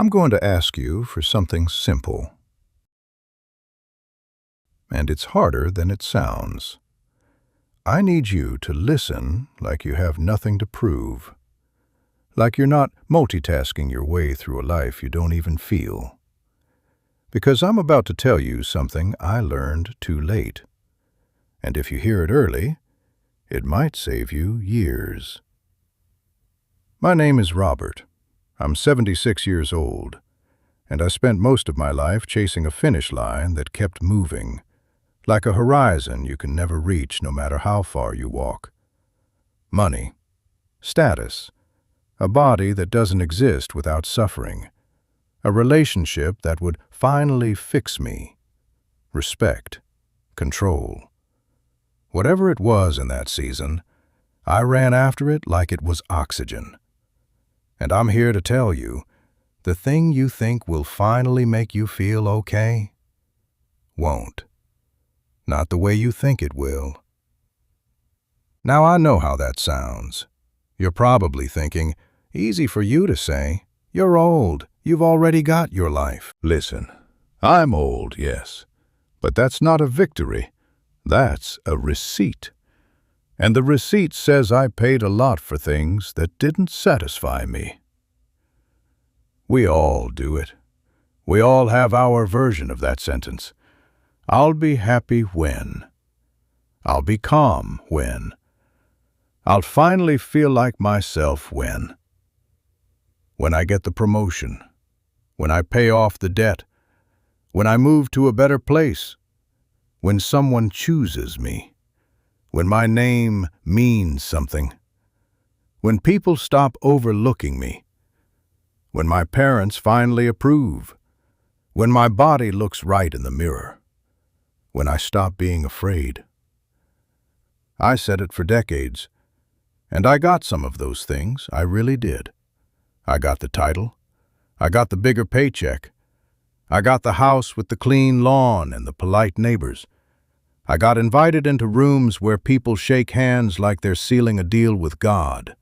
I'm going to ask you for something simple. And it's harder than it sounds. I need you to listen like you have nothing to prove. Like you're not multitasking your way through a life you don't even feel. Because I'm about to tell you something I learned too late. And if you hear it early, it might save you years. My name is Robert. I'm 76 years old, and I spent most of my life chasing a finish line that kept moving, like a horizon you can never reach no matter how far you walk. Money, status, a body that doesn't exist without suffering, a relationship that would finally fix me, respect, control. Whatever it was in that season, I ran after it like it was oxygen. And I'm here to tell you, the thing you think will finally make you feel okay, won't. Not the way you think it will. Now I know how that sounds. You're probably thinking, easy for you to say. You're old. You've already got your life. Listen, I'm old, yes. But that's not a victory. That's a receipt. And the receipt says I paid a lot for things that didn't satisfy me. We all do it. We all have our version of that sentence. I'll be happy when. I'll be calm when. I'll finally feel like myself when. When I get the promotion. When I pay off the debt. When I move to a better place. When someone chooses me. When my name means something. When people stop overlooking me. When my parents finally approve. When my body looks right in the mirror. When I stop being afraid. I said it for decades, and I got some of those things, I really did. I got the title. I got the bigger paycheck. I got the house with the clean lawn and the polite neighbors. I got invited into rooms where people shake hands like they're sealing a deal with God.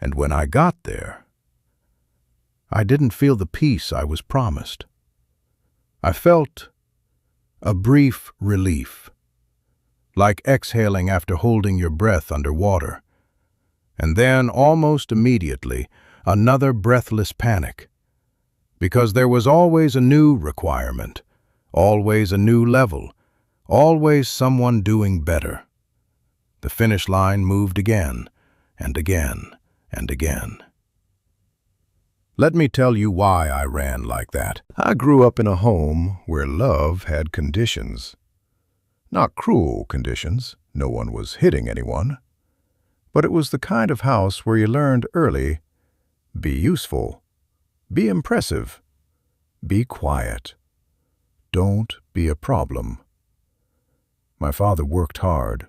And when I got there, I didn't feel the peace I was promised. I felt a brief relief, like exhaling after holding your breath underwater. And then, almost immediately, another breathless panic. Because there was always a new requirement, always a new level, always someone doing better. The finish line moved again, and again, and again. Let me tell you why I ran like that. I grew up in a home where love had conditions. Not cruel conditions, no one was hitting anyone. But it was the kind of house where you learned early, be useful, be impressive, be quiet, don't be a problem. My father worked hard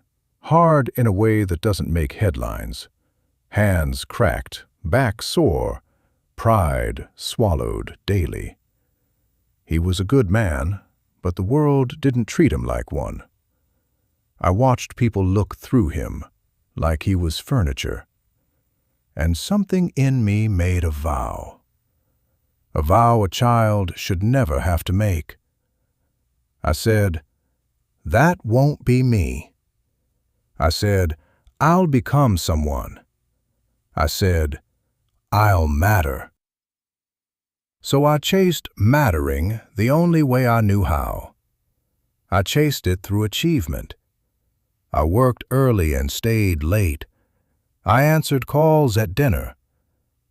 in a way that doesn't make headlines. Hands cracked, back sore, pride swallowed daily. He was a good man, but the world didn't treat him like one. I watched people look through him, like he was furniture. And something in me made a vow a child should never have to make. I said, that won't be me. I said, I'll become someone. I said, I'll matter. So I chased mattering the only way I knew how. I chased it through achievement. I worked early and stayed late. I answered calls at dinner.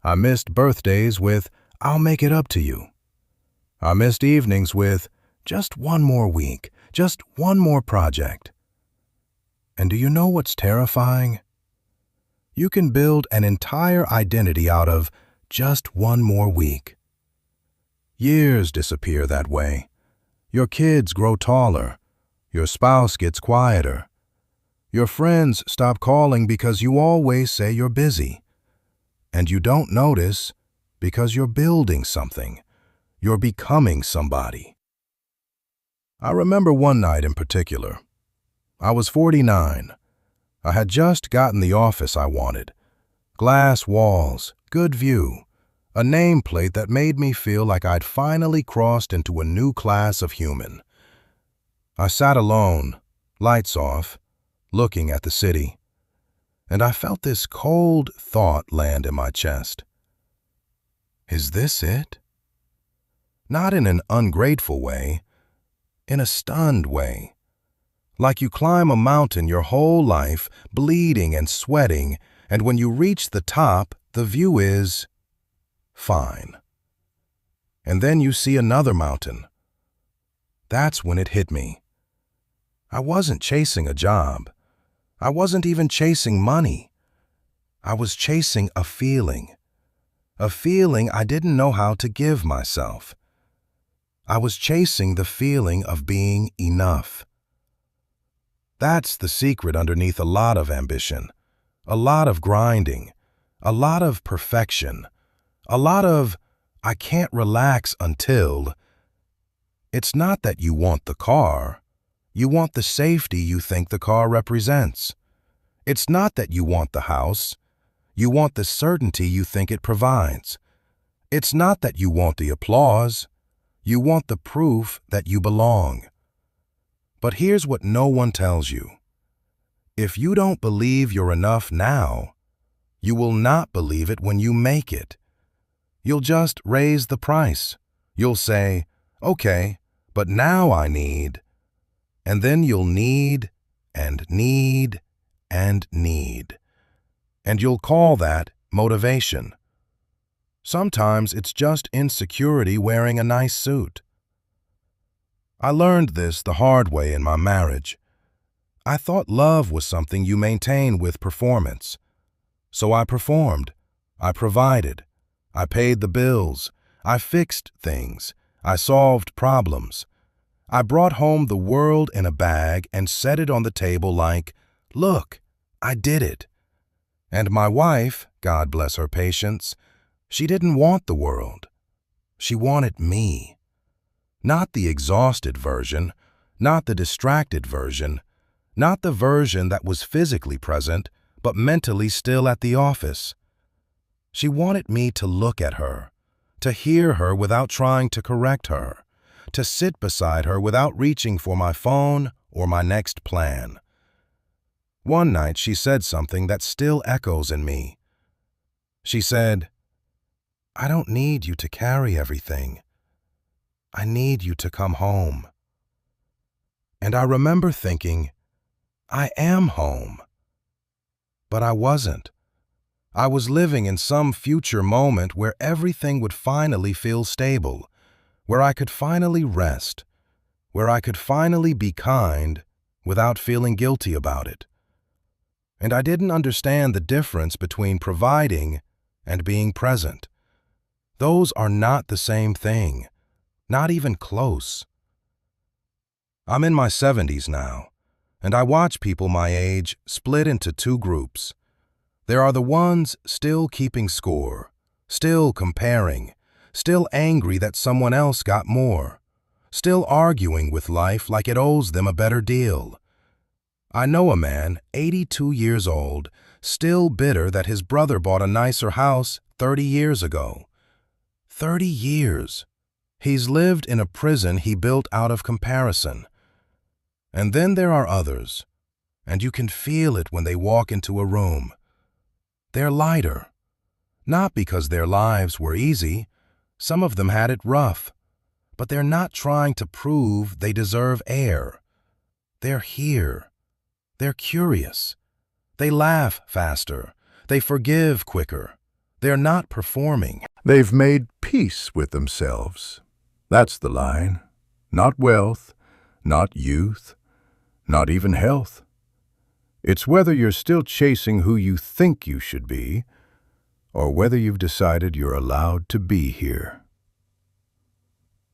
I missed birthdays with, I'll make it up to you. I missed evenings with, just one more week, just one more project. And do you know what's terrifying? You can build an entire identity out of just one more week. Years disappear that way. Your kids grow taller. Your spouse gets quieter. Your friends stop calling because you always say you're busy. And you don't notice because you're building something. You're becoming somebody. I remember one night in particular. I was 49. I had just gotten the office I wanted. Glass walls, good view, a nameplate that made me feel like I'd finally crossed into a new class of human. I sat alone, lights off, looking at the city, and I felt this cold thought land in my chest. Is this it? Not in an ungrateful way, in a stunned way. Like you climb a mountain your whole life, bleeding and sweating, and when you reach the top, the view is fine. And then you see another mountain. That's when it hit me. I wasn't chasing a job. I wasn't even chasing money. I was chasing a feeling I didn't know how to give myself. I was chasing the feeling of being enough. That's the secret underneath a lot of ambition, a lot of grinding, a lot of perfection, a lot of I can't relax until. It's not that you want the car. You want the safety you think the car represents. It's not that you want the house. You want the certainty you think it provides. It's not that you want the applause. You want the proof that you belong. But here's what no one tells you. If you don't believe you're enough now, you will not believe it when you make it. You'll just raise the price. You'll say, okay, but now I need. And then you'll need and need and need. And you'll call that motivation. Sometimes it's just insecurity wearing a nice suit. I learned this the hard way in my marriage. I thought love was something you maintain with performance. So I performed. I provided. I paid the bills. I fixed things. I solved problems. I brought home the world in a bag and set it on the table like, look, I did it. And my wife, God bless her patience, she didn't want the world. She wanted me. Not the exhausted version, not the distracted version, not the version that was physically present, but mentally still at the office. She wanted me to look at her, to hear her without trying to correct her, to sit beside her without reaching for my phone or my next plan. One night she said something that still echoes in me. She said, I don't need you to carry everything. I need you to come home. And I remember thinking, I am home. But I wasn't. I was living in some future moment where everything would finally feel stable, where I could finally rest, where I could finally be kind without feeling guilty about it. And I didn't understand the difference between providing and being present. Those are not the same thing, not even close. I'm in my 70s now, and I watch people my age split into two groups. There are the ones still keeping score, still comparing, still angry that someone else got more, still arguing with life like it owes them a better deal. I know a man, 82 years old, still bitter that his brother bought a nicer house 30 years ago. 30 years. He's lived in a prison he built out of comparison. And then there are others, and you can feel it when they walk into a room. They're lighter. Not because their lives were easy. Some of them had it rough. But they're not trying to prove they deserve air. They're here. They're curious. They laugh faster. They forgive quicker. They're not performing. They've made peace with themselves. That's the line. Not wealth, not youth, not even health. It's whether you're still chasing who you think you should be, or whether you've decided you're allowed to be here.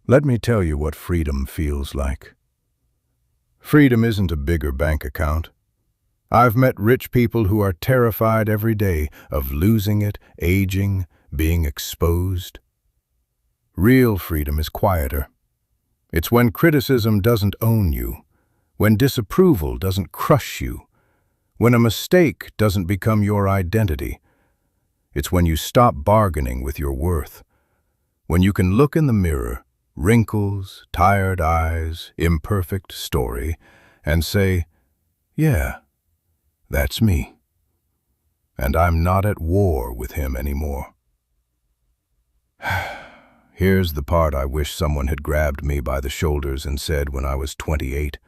Let me tell you what freedom feels like. Freedom isn't a bigger bank account. I've met rich people who are terrified every day of losing it, aging, being exposed. Real freedom is quieter. It's when criticism doesn't own you, when disapproval doesn't crush you, when a mistake doesn't become your identity. It's when you stop bargaining with your worth. When you can look in the mirror, wrinkles, tired eyes, imperfect story, and say, yeah, that's me. And I'm not at war with him anymore. Here's the part I wish someone had grabbed me by the shoulders and said when I was 28.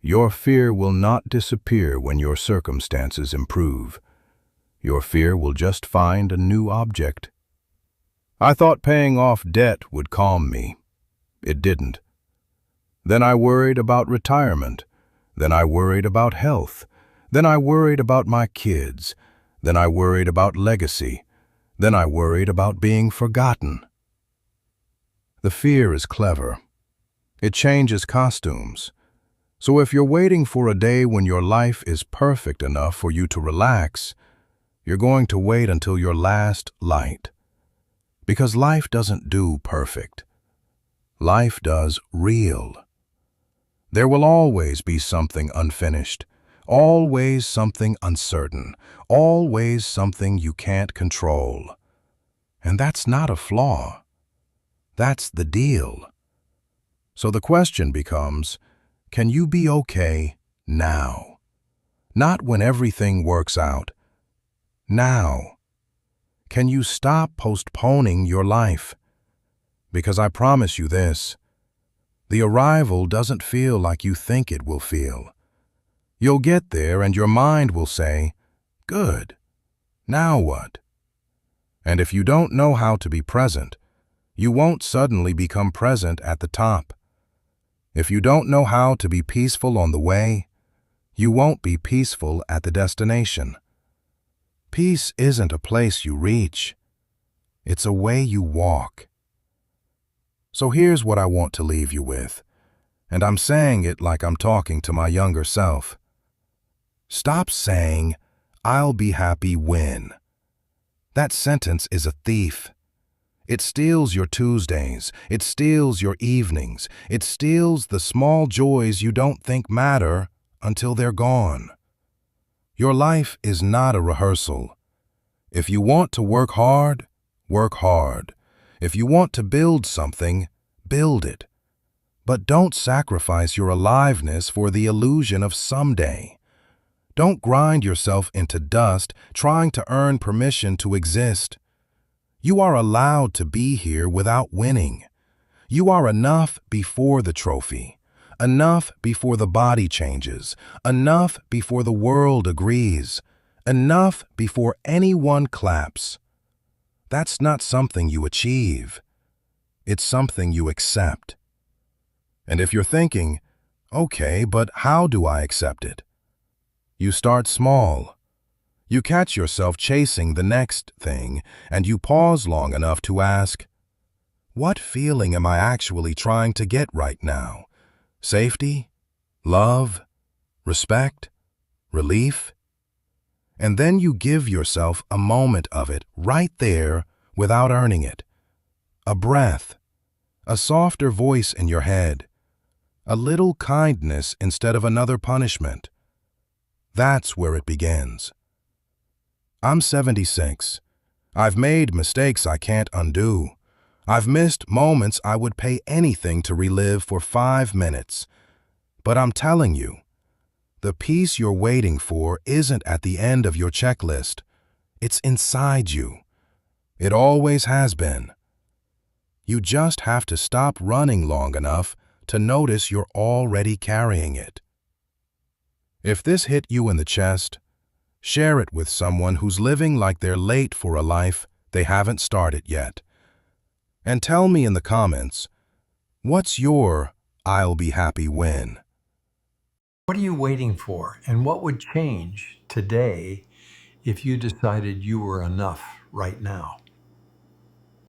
Your fear will not disappear when your circumstances improve. Your fear will just find a new object. I thought paying off debt would calm me. It didn't. Then I worried about retirement. Then I worried about health. Then I worried about my kids. Then I worried about legacy. Then I worried about being forgotten. The fear is clever. It changes costumes. So if you're waiting for a day when your life is perfect enough for you to relax, you're going to wait until your last light. Because life doesn't do perfect. Life does real. There will always be something unfinished, always something uncertain, always something you can't control. And that's not a flaw. That's the deal. So the question becomes, can you be okay now? Not when everything works out. Now. Can you stop postponing your life? Because I promise you this, the arrival doesn't feel like you think it will feel. You'll get there and your mind will say, good, now what? And if you don't know how to be present, you won't suddenly become present at the top. If you don't know how to be peaceful on the way, you won't be peaceful at the destination. Peace isn't a place you reach. It's a way you walk. So here's what I want to leave you with, and I'm saying it like I'm talking to my younger self. Stop saying, I'll be happy when. That sentence is a thief. It steals your Tuesdays, it steals your evenings, it steals the small joys you don't think matter until they're gone. Your life is not a rehearsal. If you want to work hard, work hard. If you want to build something, build it. But don't sacrifice your aliveness for the illusion of someday. Don't grind yourself into dust trying to earn permission to exist. You are allowed to be here without winning. You are enough before the trophy, enough before the body changes, enough before the world agrees, enough before anyone claps. That's not something you achieve. It's something you accept. And if you're thinking, okay, but how do I accept it? You start small. You catch yourself chasing the next thing, and you pause long enough to ask, what feeling am I actually trying to get right now? Safety? Love? Respect? Relief? And then you give yourself a moment of it right there without earning it. A breath, a softer voice in your head, a little kindness instead of another punishment. That's where it begins. I'm 76. I've made mistakes I can't undo. I've missed moments I would pay anything to relive for 5 minutes. But I'm telling you, the peace you're waiting for isn't at the end of your checklist. It's inside you. It always has been. You just have to stop running long enough to notice you're already carrying it. If this hit you in the chest, share it with someone who's living like they're late for a life they haven't started yet. And tell me in the comments, what's your I'll be happy when? What are you waiting for? And what would change today if you decided you were enough right now?